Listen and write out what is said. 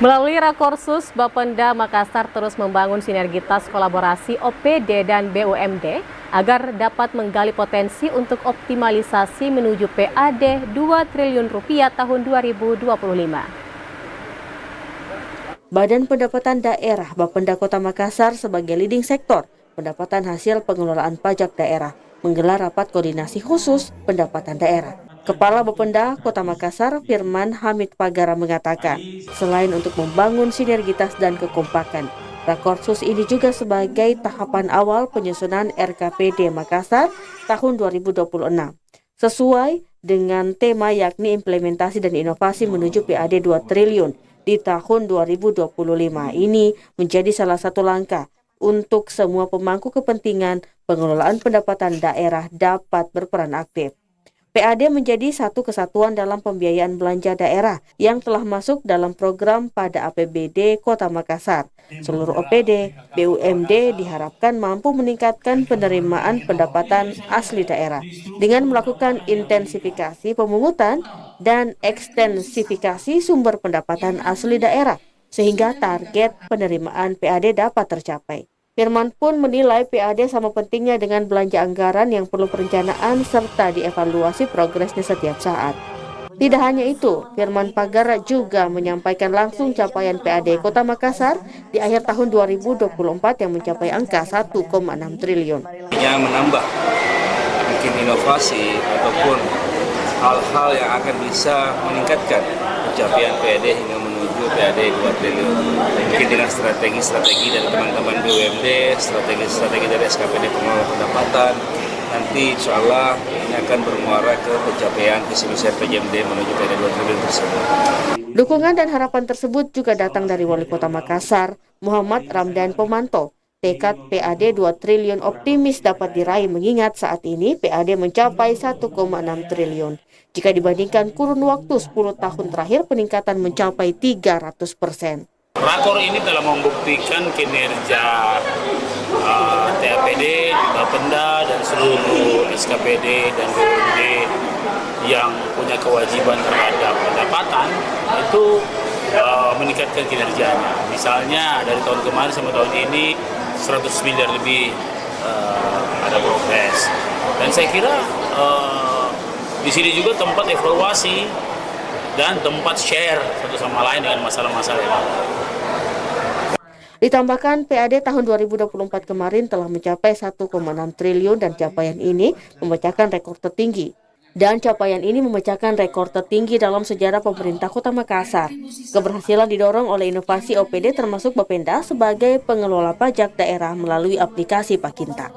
Melalui Rakorsus, Bapenda Makassar terus membangun sinergitas kolaborasi OPD dan BUMD agar dapat menggali potensi untuk optimalisasi menuju PAD 2 triliun rupiah tahun 2025. Badan Pendapatan Daerah Bapenda Kota Makassar sebagai leading sektor pendapatan hasil pengelolaan pajak daerah menggelar rapat koordinasi khusus pendapatan daerah. Kepala Bapenda Kota Makassar, Firman Hamid Pagara mengatakan, selain untuk membangun sinergitas dan kekompakan, Rakorsus ini juga sebagai tahapan awal penyusunan RKPD Makassar tahun 2026. Sesuai dengan tema yakni implementasi dan inovasi menuju PAD 2 triliun di tahun 2025 ini menjadi salah satu langkah untuk semua pemangku kepentingan pengelolaan pendapatan daerah dapat berperan aktif. PAD menjadi satu kesatuan dalam pembiayaan belanja daerah yang telah masuk dalam program pada APBD Kota Makassar. Seluruh OPD, BUMD diharapkan mampu meningkatkan penerimaan pendapatan asli daerah dengan melakukan intensifikasi pemungutan dan ekstensifikasi sumber pendapatan asli daerah sehingga target penerimaan PAD dapat tercapai. Firman pun menilai PAD sama pentingnya dengan belanja anggaran yang perlu perencanaan serta dievaluasi progresnya setiap saat. Tidak hanya itu, Firman Pagara juga menyampaikan langsung capaian PAD Kota Makassar di akhir tahun 2024 yang mencapai angka 1,6 triliun. Yang menambah mungkin inovasi ataupun hal-hal yang akan bisa meningkatkan pencapaian PAD hingga menuju PAD 2 triliun. Mungkin dengan strategi-strategi dari teman-teman BUMD, strategi-strategi dari SKPD pengelola pendapatan, nanti insya Allah ini akan bermuara ke pencapaian visi misi RPJMD menuju PAD 2 triliun tersebut. Dukungan dan harapan tersebut juga datang dari Wali Kota Makassar, Muhammad Ramdan Pomanto. Tekad PAD 2 triliun optimis dapat diraih mengingat saat ini PAD mencapai 1,6 triliun. Jika dibandingkan kurun waktu 10 tahun terakhir, peningkatan mencapai 300%. Rakor ini telah membuktikan kinerja TAPD, Bapenda, dan seluruh SKPD dan BUMD yang punya kewajiban terhadap pendapatan itu meningkatkan kinerjanya. Misalnya dari tahun kemarin sampai tahun ini 100 miliar lebih ada progres. Dan saya kira di sini juga tempat evaluasi dan tempat share satu sama lain dengan masalah-masalah yang ada. Ditambahkan PAD tahun 2024 kemarin telah mencapai 1,6 triliun dan capaian ini memecahkan rekor tertinggi. Dan capaian ini memecahkan rekor tertinggi dalam sejarah pemerintah Kota Makassar. Keberhasilan didorong oleh inovasi OPD termasuk Bapenda sebagai pengelola pajak daerah melalui aplikasi Pakinta.